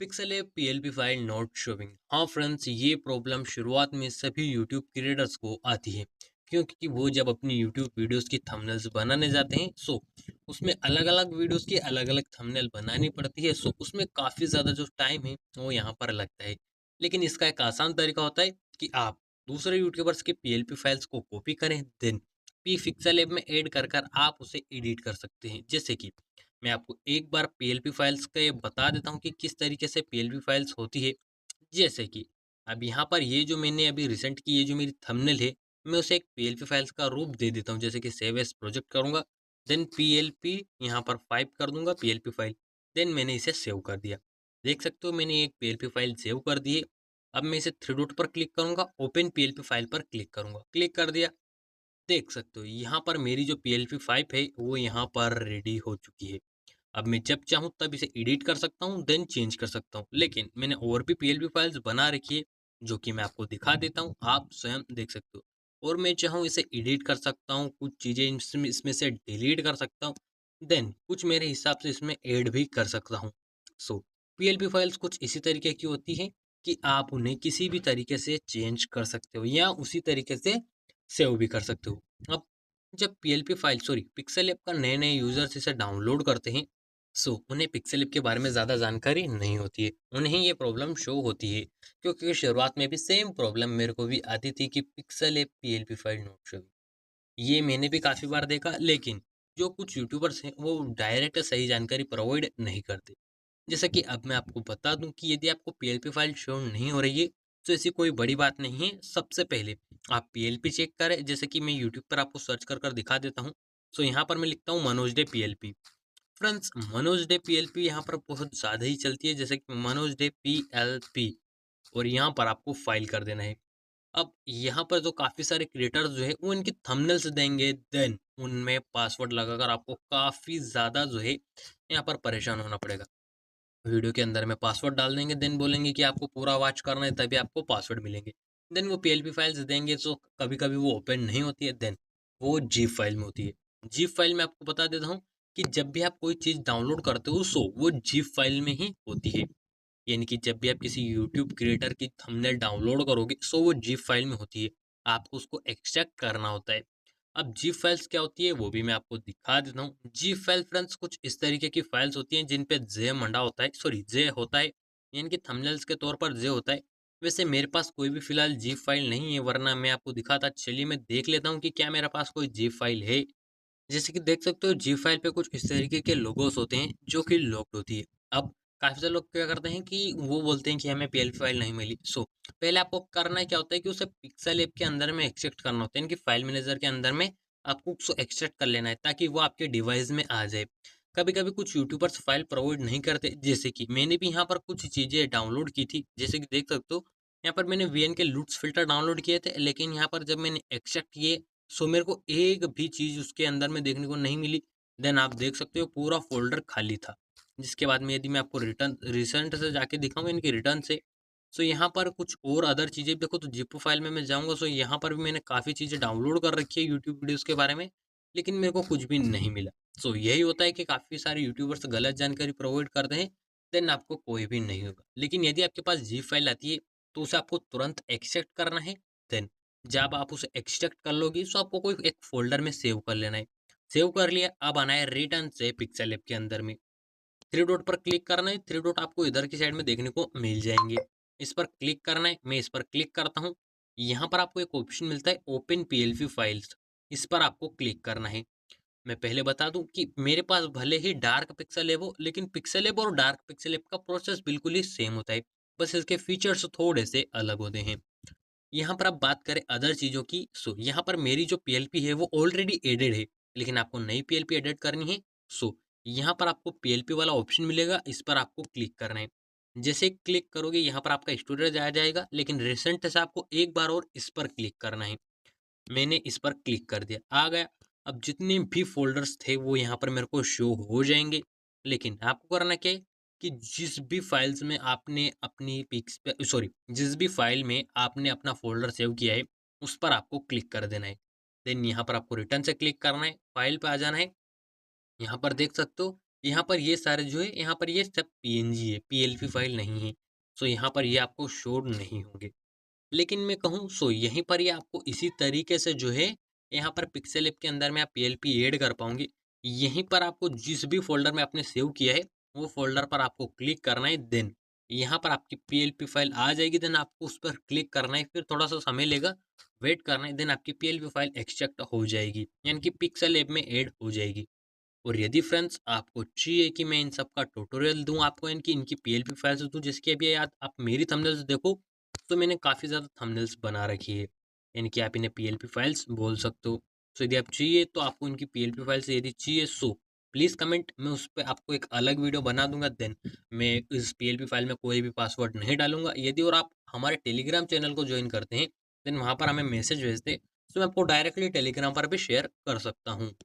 Pixel app PLP file not showing. हाँ friends, ये problem शुरुआत में सभी यूट्यूब क्रिएटर्स को आती है, क्योंकि वो जब अपनी यूट्यूब वीडियोस की थंबनेल्स बनाने जाते हैं उसमें अलग अलग वीडियोस की अलग अलग थंबनेल बनानी पड़ती है। उसमें काफ़ी ज़्यादा जो टाइम है वो यहाँ पर लगता है। लेकिन इसका एक आसान तरीका होता है कि आप दूसरे यूट्यूबर्स के पीएलपी फाइल्स को कॉपी करें, देन पी पिक्सल ऐप में ऐड कर कर आप उसे एडिट कर सकते हैं। जैसे कि मैं आपको एक बार पीएलपी फाइल्स का ये बता देता हूँ कि किस तरीके से पीएलपी फाइल्स होती है। जैसे कि अब यहाँ पर ये जो मैंने अभी रिसेंट की ये जो मेरी थंबनेल है, मैं उसे एक पीएलपी फाइल्स का रूप दे देता हूँ। जैसे कि सेव एज़ प्रोजेक्ट करूँगा, देन पीएलपी यहाँ पर 5 कर दूँगा पीएलपी फाइल, देन मैंने इसे सेव कर दिया। देख सकते हो मैंने एक पीएलपी फाइल सेव कर दी है। अब मैं इसे 3 डॉट पर क्लिक करूँगा, ओपन पीएलपी फाइल पर क्लिक करूँगा, क्लिक कर दिया। देख सकते हो यहाँ पर मेरी जो पीएलपी 5 है वो यहाँ पर रेडी हो चुकी है। अब मैं जब चाहूँ तब इसे एडिट कर सकता हूँ, देन चेंज कर सकता हूँ। लेकिन मैंने और भी पीएलपी फाइल्स बना रखी है, जो कि मैं आपको दिखा देता हूँ, आप स्वयं देख सकते हो। और मैं चाहूँ इसे एडिट कर सकता हूँ, कुछ चीज़ें इसमें से डिलीट कर सकता हूँ, देन कुछ मेरे हिसाब से इसमें ऐड भी कर सकता हूँ। सो पीएलपी फाइल्स कुछ इसी तरीके की होती है कि आप उन्हें किसी भी तरीके से चेंज कर सकते हो या उसी तरीके से सेव भी कर सकते हो। अब जब पीएलपी फाइल पिक्सेल ऐप का नए-नए यूज़र्स इसे डाउनलोड करते हैं, उन्हें पिक्सेल ऐप के बारे में ज़्यादा जानकारी नहीं होती है। उन्हें ये प्रॉब्लम शो होती है, क्योंकि शुरुआत में भी सेम प्रॉब्लम मेरे को भी आती थी कि pixel app PLP file not showing. ये मैंने भी काफ़ी बार देखा, लेकिन जो कुछ यूट्यूबर्स हैं, वो डायरेक्ट सही जानकारी प्रोवाइड नहीं करते। जैसा कि अब मैं आपको बता दूँ कि यदि आपको पीएलपी फाइल शो नहीं हो रही है, तो ऐसी कोई बड़ी बात नहीं है। सबसे पहले आप पीएलपी चेक करें, जैसे कि मैं यूट्यूब पर आपको सर्च कर दिखा देता हूँ। यहाँ पर मैं लिखता हूँ Manoj day PLP. Friends, Manoj day PLP यहाँ पर बहुत ज़्यादा ही चलती है, जैसे कि मनोज डे पीएलपी, और यहाँ पर आपको फाइल कर देना है। अब यहाँ पर जो काफ़ी सारे क्रिएटर्स जो है वो इनकी थंबनेल्स देंगे, देन उनमें पासवर्ड लगाकर आपको काफ़ी ज़्यादा जो है यहाँ पर परेशान होना पड़ेगा। वीडियो के अंदर में पासवर्ड डाल देंगे, देन बोलेंगे कि आपको पूरा वॉच करना है तभी आपको पासवर्ड मिलेंगे। देन वो पीएलपी फाइल्स देंगे, तो कभी-कभी वो ओपन नहीं होती है, देन वो ज़िप फाइल में होती है। ज़िप फाइल में आपको बता देता हूँ कि जब भी आप कोई चीज़ डाउनलोड करते हो वो ज़िप फाइल में ही होती है। यानी कि जब भी आप किसी यूट्यूब क्रिएटर की थंबनेल डाउनलोड करोगे, वो ज़िप फाइल में होती है। आपको उसको एक्सट्रैक्ट करना होता है। अब ज़िप फाइल्स क्या होती है वो भी मैं आपको दिखा देता हूँ। ज़िप फाइल फ्रेंड्स कुछ इस तरीके की फाइल्स होती हैं जिन पे जे मंडा होता है, जे होता है, यानी कि थंबनेल्स के तौर पर जे होता है। वैसे मेरे पास कोई भी फ़िलहाल ज़िप फाइल नहीं है, वरना मैं आपको दिखाता। चलिए मैं देख लेता हूँ कि क्या मेरे पास कोई ज़िप फाइल है। जैसे कि देख सकते हो ज़िप फाइल पे कुछ इस तरीके के लोगोस होते हैं जो कि लॉक्ड होती है। अब काफ़ी सारे लोग क्या करते हैं कि वो बोलते हैं कि हमें पीएलपी फाइल नहीं मिली। पहले आपको करना क्या होता है कि उसे पिक्सेल ऐप के अंदर में एक्सट्रैक्ट करना होता है, यानी कि फाइल मैनेजर के अंदर में आपको उसको एक्सट्रैक्ट कर लेना है ताकि वो आपके डिवाइस में आ जाए। कभी-कभी कुछ यूट्यूबर्स फाइल प्रोवाइड नहीं करते, जैसे कि मैंने भी यहाँ पर कुछ चीज़ें डाउनलोड की थी। जैसे कि देख सकते हो यहाँ पर मैंने वीएन के लूट्स फ़िल्टर डाउनलोड किए थे, लेकिन यहाँ पर जब मैंने एक्सट्रैक्ट किए, मेरे को एक भी चीज़ उसके अंदर में देखने को नहीं मिली। देन आप देख सकते हो पूरा फ़ोल्डर खाली था। जिसके बाद में यदि मैं आपको रिटर्न रिसेंट से जाके दिखाऊँ इनके रिटर्न से, यहाँ पर कुछ और अदर चीज़ें देखो, तो ज़िप फाइल में मैं जाऊँगा, यहाँ पर भी मैंने काफ़ी चीज़ें डाउनलोड कर रखी है यूट्यूब वीडियोज़ के बारे में, लेकिन मेरे को कुछ भी नहीं मिला। यही होता है कि काफ़ी सारे यूट्यूबर्स गलत जानकारी प्रोवाइड करते हैं, देन आपको कोई भी नहीं होगा। लेकिन यदि आपके पास ज़िप फाइल आती है, तो उसे आपको तुरंत एक्सट्रैक्ट करना है, देन जब आप उसे एक्सट्रैक्ट कर लोगे, आपको कोई एक फ़ोल्डर में सेव कर लेना है। सेव कर लिया, अब आना है रिटर्न से पिक्सेल ऐप के अंदर में। 3 डॉट पर क्लिक करना है, 3 डॉट आपको इधर की साइड में देखने को मिल जाएँगे। इस पर क्लिक करना है, मैं इस पर क्लिक करता हूँ। यहाँ पर आपको एक ऑप्शन मिलता है ओपन पीएलपी फाइल्स, इस पर आपको क्लिक करना है। मैं पहले बता दूँ कि मेरे पास भले ही डार्क पिक्सेल ऐप हो, लेकिन पिक्सेल ऐप और डार्क पिक्सेल ऐप का प्रोसेस बिल्कुल ही सेम होता है। बस इसके फीचर्स थोड़े से अलग होते हैं। यहाँ पर अब बात करें अदर चीज़ों की, यहाँ पर मेरी जो पीएलपी है वो ऑलरेडी एडेड है, लेकिन आपको नई पीएलपी एडिट करनी है। यहाँ पर आपको पीएलपी वाला ऑप्शन मिलेगा, इस पर आपको क्लिक करना है। जैसे क्लिक करोगे यहाँ पर आपका स्टोरेज आ जाएगा, लेकिन रिसेंट से आपको एक बार और इस पर क्लिक करना है। मैंने इस पर क्लिक कर दिया, आ गया। अब जितने भी फ़ोल्डर्स थे वो यहाँ पर मेरे को शो हो जाएँगे, लेकिन आपको करना क्या है कि जिस भी फ़ाइल्स में आपने अपनी जिस भी फ़ाइल में आपने अपना फ़ोल्डर सेव किया है, उस पर आपको क्लिक कर देना है। देन यहाँ पर आपको रिटर्न से क्लिक करना है, फ़ाइल पे आ जाना है। यहाँ पर देख सकते हो यहाँ पर ये सारे जो है, यहाँ पर ये सब पीएनजी है, पीएलपी फाइल नहीं है। सो यहाँ पर ये आपको शो नहीं होंगे। लेकिन मैं कहूँ सो यहीं पर ये आपको इसी तरीके से जो है, यहाँ पर पिक्सेल ऐप के अंदर में आप पीएलपी ऐड कर पाओगे। यहीं पर आपको जिस भी फ़ोल्डर में आपने सेव किया है, वो फ़ोल्डर पर आपको क्लिक करना है, देन यहाँ पर आपकी पीएलपी फाइल आ जाएगी, देन आपको उस पर क्लिक करना है, फिर थोड़ा-सा समय लेगा, वेट करना है, देन आपकी पीएलपी फाइल एक्सट्रैक्ट हो जाएगी, यानी कि पिक्सेल ऐप में ऐड हो जाएगी। और यदि फ्रेंड्स आपको चाहिए कि मैं इन सब का ट्यूटोरियल दूँ आपको, इनकी पीएलपी फाइल्स दूँ जिसकी अभी आप मेरी थंबनेल्स देखो, तो मैंने काफ़ी ज़्यादा थंबनेल्स बना रखी है। यानी कि आप इन्हें पीएलपी फाइल्स बोल सकते हो। सो यदि आप चाहिए तो आपको इनकी पीएलपी फाइल्स यदि चाहिए सो प्लीज़ कमेंट, मैं उस पे आपको एक अलग वीडियो बना दूँगा, देन मैं इस पीएलपी फाइल में कोई भी पासवर्ड नहीं डालूँगा। यदि और आप हमारे टेलीग्राम चैनल को जॉइन करते हैं, देन वहाँ पर हमें मैसेज भेजते, तो मैं आपको डायरेक्टली टेलीग्राम पर भी शेयर कर सकता हूँ।